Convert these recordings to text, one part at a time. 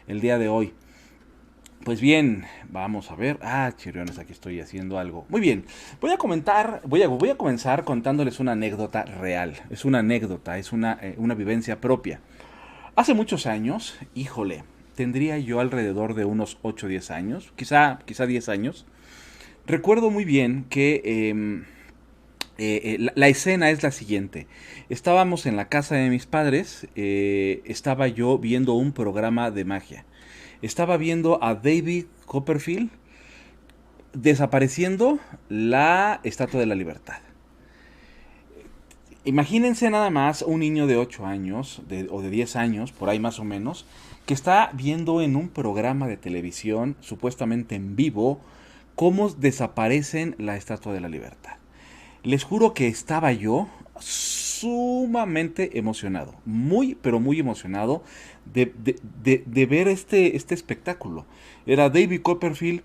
el día de hoy. Pues bien, vamos a ver. Chirriones, aquí estoy haciendo algo. Muy bien, voy a comenzar contándoles una anécdota real. Es una anécdota, es una vivencia propia. Hace muchos años, híjole, tendría yo alrededor de unos 8 o 10 años, quizá 10 años. Recuerdo muy bien que la escena es la siguiente. Estábamos en la casa de mis padres, estaba yo viendo un programa de magia. Estaba viendo a David Copperfield desapareciendo la Estatua de la Libertad. Imagínense nada más un niño de 8 años o de 10 años, por ahí más o menos, que está viendo en un programa de televisión, supuestamente en vivo, cómo desaparecen la Estatua de la Libertad. Les juro que estaba yo sumamente emocionado, muy, pero muy emocionado de ver este espectáculo. Era David Copperfield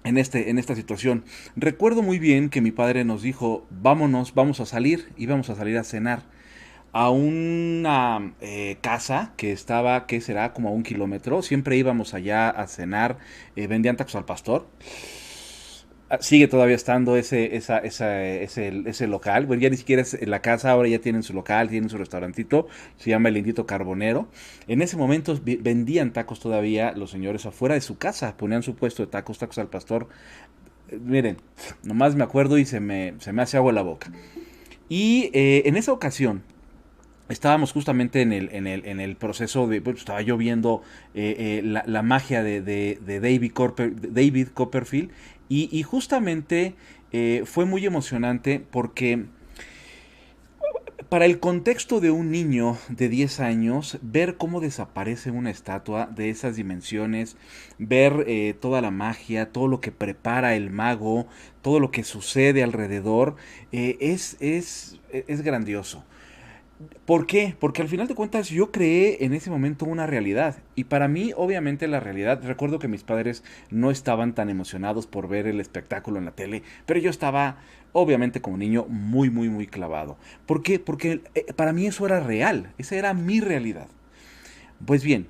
en esta situación. Recuerdo muy bien que mi padre nos dijo, vámonos, vamos a salir, íbamos a salir a cenar a una casa que estaba, que será como a 1 kilómetro. Siempre íbamos allá a cenar, vendían tacos al pastor. Sigue todavía estando ese local. Bueno, ya ni siquiera es la casa, ahora ya tienen su local, tienen su restaurantito, se llama El Indito Carbonero. En ese momento vendían tacos todavía los señores afuera de su casa, ponían su puesto de tacos, tacos al pastor. Miren, nomás me acuerdo y se me hace agua la boca. Y en esa ocasión, estábamos justamente en el proceso de, bueno, estaba yo viendo la magia de David Copperfield y justamente fue muy emocionante porque para el contexto de un niño de 10 años, ver cómo desaparece una estatua de esas dimensiones, ver toda la magia, todo lo que prepara el mago, todo lo que sucede alrededor, es grandioso. ¿Por qué? Porque al final de cuentas yo creé en ese momento una realidad. Y para mí, obviamente, la realidad, recuerdo que mis padres no estaban tan emocionados por ver el espectáculo en la tele, pero yo estaba, obviamente, como niño, muy, muy, muy clavado. ¿Por qué? Porque para mí eso era real, esa era mi realidad. Pues bien,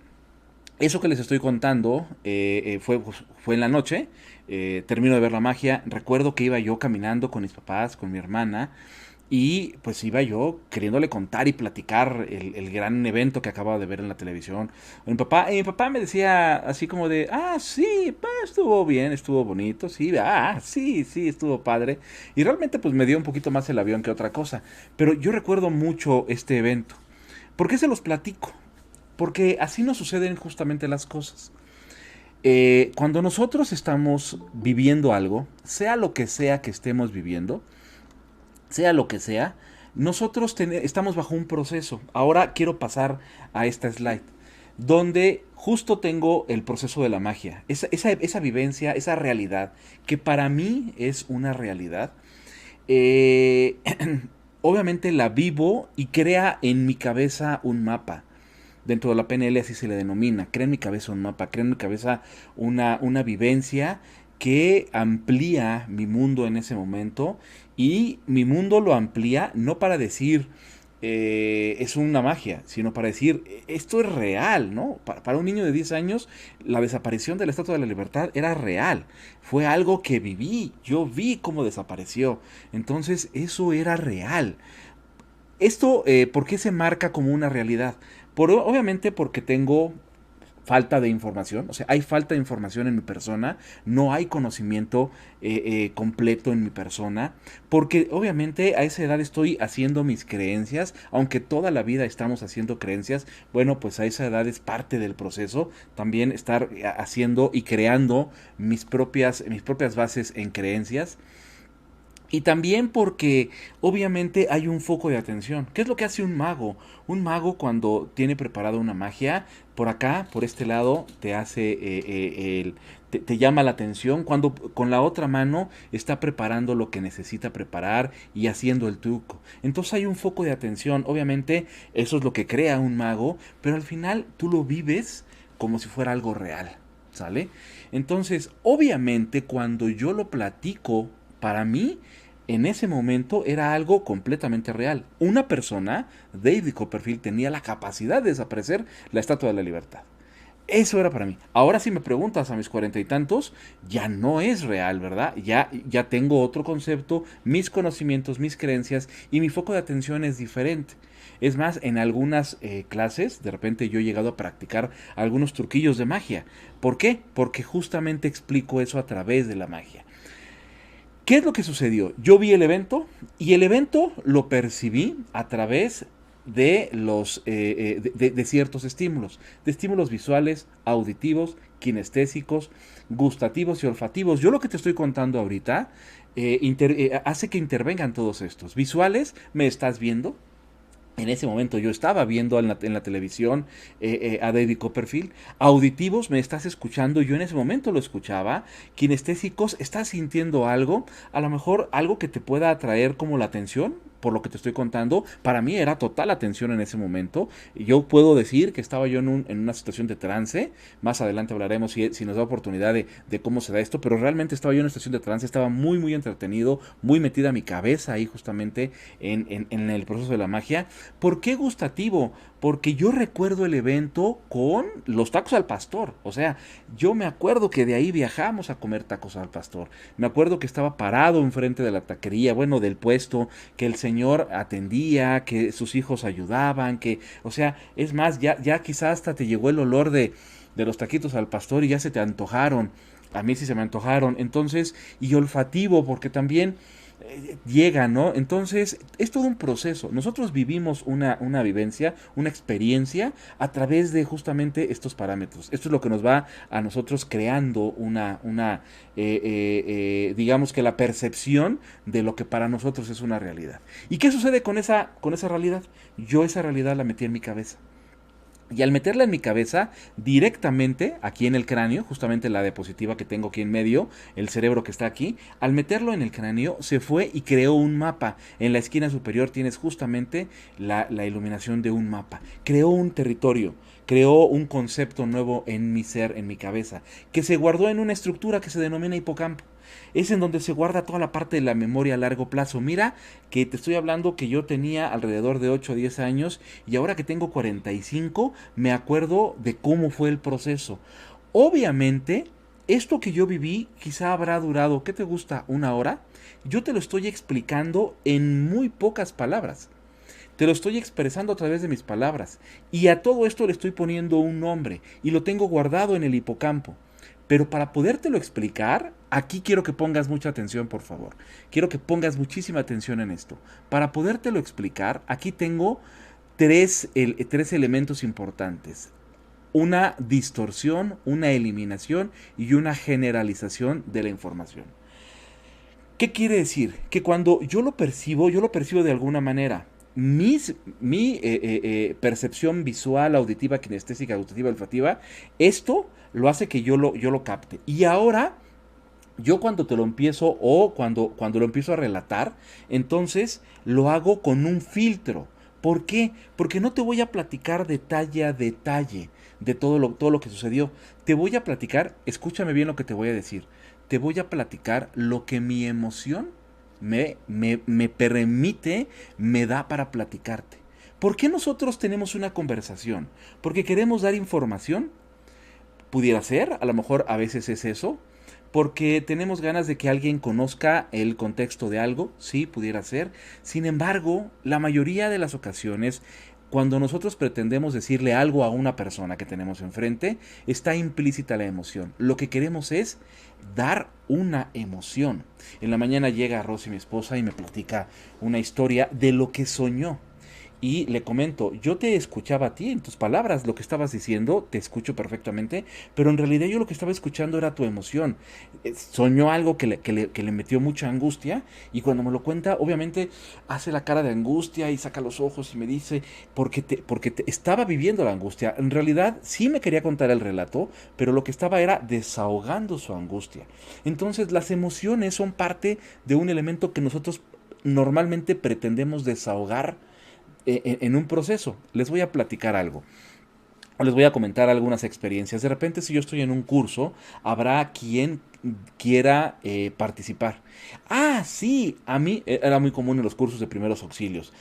eso que les estoy contando fue en la noche, termino de ver la magia, recuerdo que iba yo caminando con mis papás, con mi hermana, y pues iba yo queriéndole contar y platicar el gran evento que acababa de ver en la televisión. Y mi papá me decía así como de, sí, estuvo bien, estuvo bonito, sí, sí, sí, estuvo padre. Y realmente pues me dio un poquito más el avión que otra cosa. Pero yo recuerdo mucho este evento. ¿Por qué se los platico? Porque así nos suceden justamente las cosas. Cuando nosotros estamos viviendo algo, sea lo que sea que estemos viviendo, sea lo que sea, nosotros estamos bajo un proceso. Ahora quiero pasar a esta slide, donde justo tengo el proceso de la magia, esa vivencia, esa realidad, que para mí es una realidad. Eh, Obviamente la vivo y crea en mi cabeza un mapa. Dentro de la PNL así se le denomina. Crea en mi cabeza un mapa, crea en mi cabeza una vivencia que amplía mi mundo en ese momento y mi mundo lo amplía no para decir es una magia, sino para decir esto es real, ¿no? Para un niño de 10 años la desaparición de la Estatua de la Libertad era real, fue algo que viví, yo vi cómo desapareció, entonces eso era real. Esto, ¿por qué se marca como una realidad? Obviamente porque tengo falta de información, o sea, hay falta de información en mi persona, no hay conocimiento completo en mi persona, porque obviamente a esa edad estoy haciendo mis creencias, aunque toda la vida estamos haciendo creencias, bueno, pues a esa edad es parte del proceso, también estar haciendo y creando mis propias bases en creencias. Y también porque obviamente hay un foco de atención. ¿Qué es lo que hace un mago? Un mago cuando tiene preparada una magia, por acá, por este lado, te hace te llama la atención cuando con la otra mano está preparando lo que necesita preparar y haciendo el truco. Entonces hay un foco de atención. Obviamente eso es lo que crea un mago, pero al final tú lo vives como si fuera algo real. ¿Sale? Entonces, obviamente cuando yo lo platico, para mí en ese momento era algo completamente real. Una persona, David Copperfield, tenía la capacidad de desaparecer la Estatua de la Libertad. Eso era para mí. Ahora si me preguntas a mis cuarenta y tantos, ya no es real, ¿verdad? Ya tengo otro concepto, mis conocimientos, mis creencias y mi foco de atención es diferente. Es más, en algunas clases, de repente yo he llegado a practicar algunos truquillos de magia. ¿Por qué? Porque justamente explico eso a través de la magia. ¿Qué es lo que sucedió? Yo vi el evento y el evento lo percibí a través de de ciertos estímulos, de estímulos visuales, auditivos, kinestésicos, gustativos y olfativos. Yo lo que te estoy contando ahorita hace que intervengan todos estos. Visuales, me estás viendo, en ese momento yo estaba viendo en la televisión a David Copperfield. Auditivos, me estás escuchando, yo en ese momento lo escuchaba. Kinestésicos, estás sintiendo algo, a lo mejor algo que te pueda atraer como la atención. Por lo que te estoy contando, para mí era total atención en ese momento. Yo puedo decir que estaba yo en una situación de trance. Más adelante hablaremos si nos da oportunidad de cómo se da esto. Pero realmente estaba yo en una situación de trance. Estaba muy, muy entretenido. Muy metida mi cabeza ahí justamente en el proceso de la magia. ¿Por qué gustativo? Porque yo recuerdo el evento con los tacos al pastor. O sea, yo me acuerdo que de ahí viajamos a comer tacos al pastor. Me acuerdo que estaba parado enfrente de la taquería, bueno, del puesto, que el señor atendía, que sus hijos ayudaban, que, o sea, es más, ya quizás hasta te llegó el olor de los taquitos al pastor y ya se te antojaron. A mí sí se me antojaron. Entonces, y olfativo, porque también llega, ¿no? Entonces, es todo un proceso. Nosotros vivimos una vivencia, una experiencia a través de justamente estos parámetros. Esto es lo que nos va a nosotros creando digamos que la percepción de lo que para nosotros es una realidad. ¿Y qué sucede con esa realidad? Yo esa realidad la metí en mi cabeza. Y al meterla en mi cabeza, directamente aquí en el cráneo, justamente la diapositiva que tengo aquí en medio, el cerebro que está aquí, al meterlo en el cráneo, se fue y creó un mapa. En la esquina superior tienes justamente la iluminación de un mapa. Creó un territorio, creó un concepto nuevo en mi ser, en mi cabeza, que se guardó en una estructura que se denomina hipocampo. Es en donde se guarda toda la parte de la memoria a largo plazo. Mira que te estoy hablando que yo tenía alrededor de 8 o 10 años y ahora que tengo 45 me acuerdo de cómo fue el proceso. Obviamente, esto que yo viví quizá habrá durado, ¿qué te gusta? ¿Una hora? Yo te lo estoy explicando en muy pocas palabras. Te lo estoy expresando a través de mis palabras. Y a todo esto le estoy poniendo un nombre y lo tengo guardado en el hipocampo. Pero para podértelo explicar, aquí quiero que pongas mucha atención, por favor. Quiero que pongas muchísima atención en esto. Para podértelo explicar, aquí tengo tres elementos importantes. Una distorsión, una eliminación y una generalización de la información. ¿Qué quiere decir? Que cuando yo lo percibo de alguna manera. Mi percepción visual, auditiva, kinestésica, gustativa, olfativa, esto lo hace que yo lo capte. Y ahora, yo cuando te lo empiezo o cuando lo empiezo a relatar, entonces lo hago con un filtro. ¿Por qué? Porque no te voy a platicar detalle a detalle de todo lo que sucedió. Te voy a platicar, escúchame bien lo que te voy a decir. Te voy a platicar lo que mi emoción me permite, me da para platicarte. ¿Por qué nosotros tenemos una conversación? ¿Porque queremos dar información? Pudiera ser, a lo mejor a veces es eso. Porque tenemos ganas de que alguien conozca el contexto de algo, sí, pudiera ser. Sin embargo, la mayoría de las ocasiones, cuando nosotros pretendemos decirle algo a una persona que tenemos enfrente, está implícita la emoción. Lo que queremos es dar una emoción. En la mañana llega Rosy, mi esposa, y me platica una historia de lo que soñó. Y le comento, yo te escuchaba a ti en tus palabras, lo que estabas diciendo, te escucho perfectamente, pero en realidad yo lo que estaba escuchando era tu emoción. Soñó algo que le metió mucha angustia y cuando me lo cuenta, obviamente hace la cara de angustia y saca los ojos y me dice, porque estaba viviendo la angustia. En realidad sí me quería contar el relato, pero lo que estaba era desahogando su angustia. Entonces las emociones son parte de un elemento que nosotros normalmente pretendemos desahogar en un proceso. Les voy a platicar algo. Les voy a comentar algunas experiencias. De repente, si yo estoy en un curso, habrá quien quiera participar. Ah, sí, a mí era muy común en los cursos de primeros auxilios.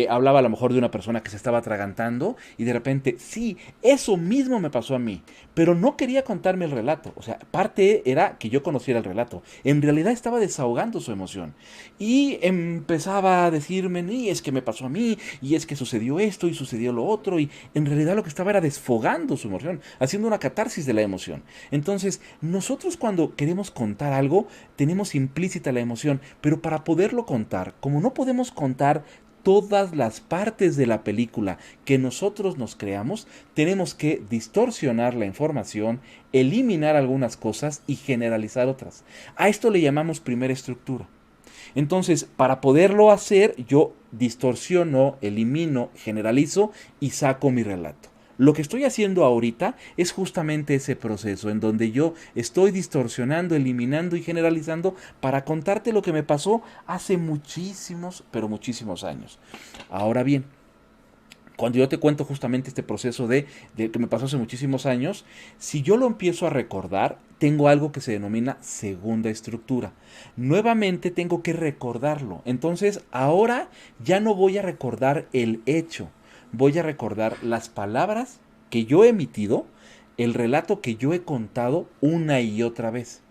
Hablaba a lo mejor de una persona que se estaba atragantando y de repente, sí, eso mismo me pasó a mí, pero no quería contarme el relato. O sea, parte era que yo conociera el relato. En realidad estaba desahogando su emoción y empezaba a decirme, y es que me pasó a mí, y es que sucedió esto y sucedió lo otro, y en realidad lo que estaba era desfogando su emoción, haciendo una catarsis de la emoción. Entonces, nosotros cuando queremos contar algo, tenemos implícita la emoción, pero para poderlo contar, como no podemos contar todas las partes de la película que nosotros nos creamos, tenemos que distorsionar la información, eliminar algunas cosas y generalizar otras. A esto le llamamos primera estructura. Entonces, para poderlo hacer, yo distorsiono, elimino, generalizo y saco mi relato. Lo que estoy haciendo ahorita es justamente ese proceso en donde yo estoy distorsionando, eliminando y generalizando para contarte lo que me pasó hace muchísimos, pero muchísimos años. Ahora bien, cuando yo te cuento justamente este proceso de que me pasó hace muchísimos años, si yo lo empiezo a recordar, tengo algo que se denomina segunda estructura. Nuevamente tengo que recordarlo. Entonces, ahora ya no voy a recordar el hecho, voy a recordar las palabras que yo he emitido, el relato que yo he contado una y otra vez.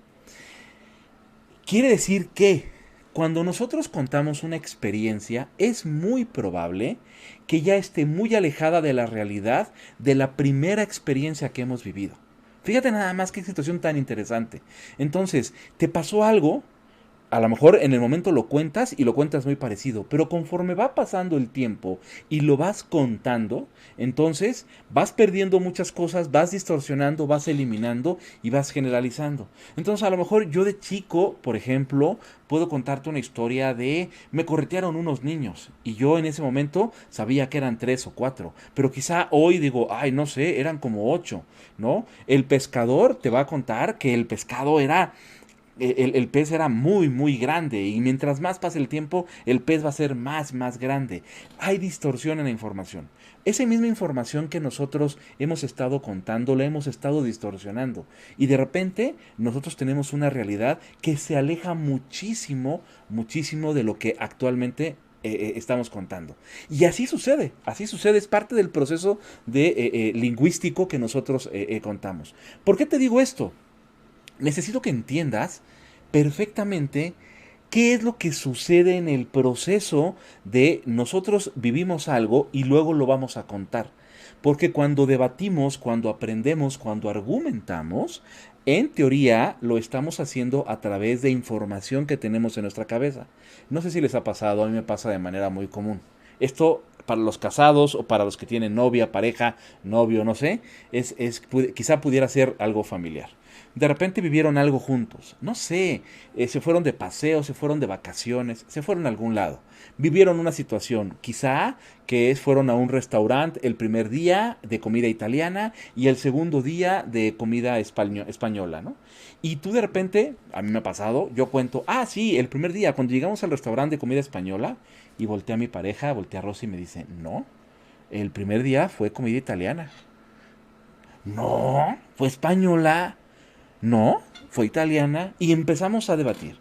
Quiere decir que cuando nosotros contamos una experiencia, es muy probable que ya esté muy alejada de la realidad de la primera experiencia que hemos vivido. Fíjate nada más qué situación tan interesante. Entonces, te pasó algo, a lo mejor en el momento lo cuentas y lo cuentas muy parecido, pero conforme va pasando el tiempo y lo vas contando, entonces vas perdiendo muchas cosas, vas distorsionando, vas eliminando y vas generalizando. Entonces a lo mejor yo de chico, por ejemplo, puedo contarte una historia de me corretearon unos niños y yo en ese momento sabía que eran 3 o 4, pero quizá hoy digo, ay, no sé, eran como 8, ¿no? El pescador te va a contar que el pescado era el pez era muy, muy grande y mientras más pase el tiempo, el pez va a ser más, más grande. Hay distorsión en la información. Esa misma información que nosotros hemos estado contando, la hemos estado distorsionando. Y de repente nosotros tenemos una realidad que se aleja muchísimo, muchísimo de lo que actualmente estamos contando. Y así sucede, es parte del proceso lingüístico que nosotros contamos. ¿Por qué te digo esto? Necesito que entiendas perfectamente qué es lo que sucede en el proceso de nosotros vivimos algo y luego lo vamos a contar. Porque cuando debatimos, cuando aprendemos, cuando argumentamos, en teoría lo estamos haciendo a través de información que tenemos en nuestra cabeza. No sé si les ha pasado, a mí me pasa de manera muy común. Esto para los casados o para los que tienen novia, pareja, novio, no sé, quizá pudiera ser algo familiar. De repente vivieron algo juntos, no sé, se fueron de paseo, se fueron de vacaciones, se fueron a algún lado. Vivieron una situación, quizá fueron a un restaurante el primer día de comida italiana y el segundo día de comida española, ¿no? Y tú de repente, a mí me ha pasado, yo cuento, ah, sí, el primer día, cuando llegamos al restaurante de comida española, y volteé a mi pareja, volteé a Rosy y me dice, no, el primer día fue comida italiana. No, fue española. No, fue italiana. Y empezamos a debatir.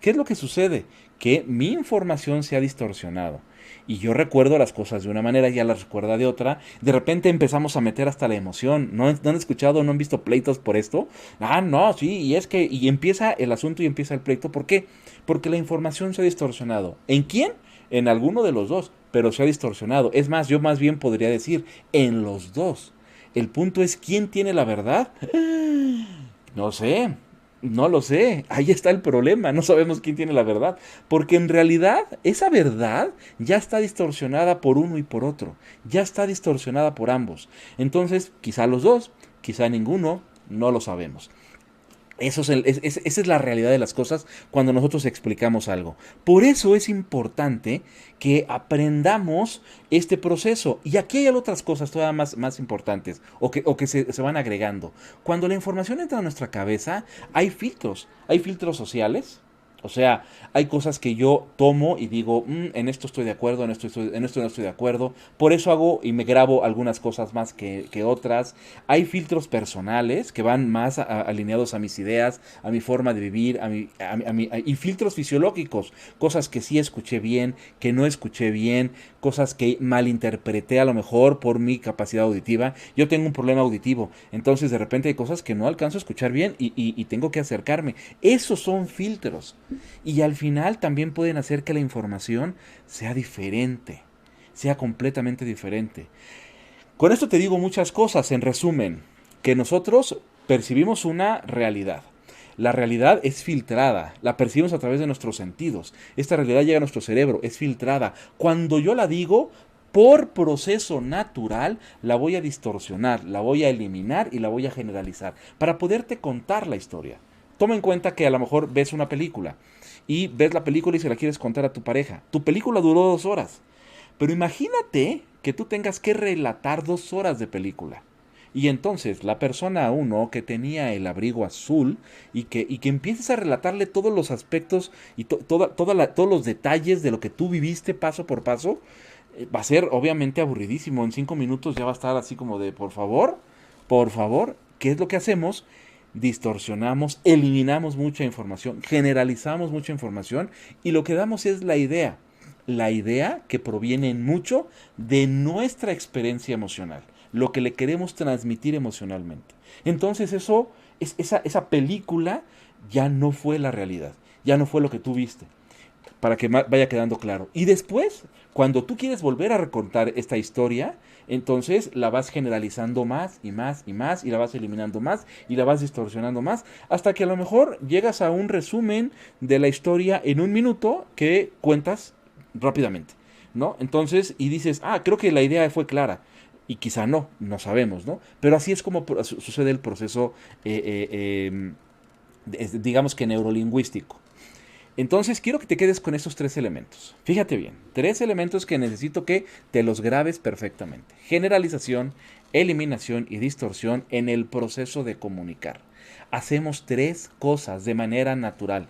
¿Qué es lo que sucede? Que mi información se ha distorsionado. Y yo recuerdo las cosas de una manera y ella las recuerda de otra. De repente empezamos a meter hasta la emoción. ¿No han escuchado, no han visto pleitos por esto? Ah, no, sí, y es que... Y empieza el asunto y empieza el pleito. ¿Por qué? Porque la información se ha distorsionado. ¿En quién? En alguno de los dos. Pero se ha distorsionado. Es más, yo más bien podría decir, en los dos. El punto es, ¿quién tiene la verdad? No sé, no lo sé. Ahí está el problema. No sabemos quién tiene la verdad. Porque en realidad esa verdad ya está distorsionada por uno y por otro. Ya está distorsionada por ambos. Entonces, quizá los dos, quizá ninguno, no lo sabemos. Esa es la realidad de las cosas cuando nosotros explicamos algo. Por eso es importante que aprendamos este proceso. Y aquí hay otras cosas todavía más importantes o que se van agregando. Cuando la información entra a nuestra cabeza, hay filtros. Hay filtros sociales, O sea, hay cosas que yo tomo y digo, en esto estoy de acuerdo, en esto no estoy de acuerdo. Por eso hago y me grabo algunas cosas más que otras. Hay filtros personales que van más alineados a mis ideas, a mi forma de vivir, y filtros fisiológicos. Cosas que sí escuché bien, que no escuché bien, cosas que malinterpreté a lo mejor por mi capacidad auditiva. Yo tengo un problema auditivo, entonces de repente hay cosas que no alcanzo a escuchar bien y tengo que acercarme. Esos son filtros. Y al final también pueden hacer que la información sea diferente, sea completamente diferente. Con esto te digo muchas cosas, en resumen, que nosotros percibimos una realidad. La realidad es filtrada, la percibimos a través de nuestros sentidos. Esta realidad llega a nuestro cerebro, es filtrada. Cuando yo la digo, por proceso natural, la voy a distorsionar, la voy a eliminar y la voy a generalizar para poderte contar la historia. Toma en cuenta que a lo mejor ves una película y ves la película y se la quieres contar a tu pareja. Tu película duró 2 horas, pero imagínate que tú tengas que relatar 2 horas de película. Y entonces la persona uno que tenía el abrigo azul y que empieces a relatarle todos los aspectos y todos los detalles de lo que tú viviste paso por paso, va a ser obviamente aburridísimo. En 5 minutos ya va a estar así como de, por favor, ¿qué es lo que hacemos? Distorsionamos, eliminamos mucha información, generalizamos mucha información y lo que damos es la idea que proviene mucho de nuestra experiencia emocional, lo que le queremos transmitir emocionalmente. Entonces esa película ya no fue la realidad, ya no fue lo que tú viste, para que vaya quedando claro. Y después, cuando tú quieres volver a recontar esta historia, entonces la vas generalizando más y más y más y la vas eliminando más y la vas distorsionando más hasta que a lo mejor llegas a un resumen de la historia en 1 minuto que cuentas rápidamente, ¿no? Entonces, y dices, creo que la idea fue clara. Y quizá no, no sabemos, ¿no? Pero así es como sucede el proceso, digamos que neurolingüístico. Entonces quiero que te quedes con estos 3 elementos. Fíjate bien, 3 elementos que necesito que te los grabes perfectamente. Generalización, eliminación y distorsión en el proceso de comunicar. Hacemos 3 cosas de manera natural.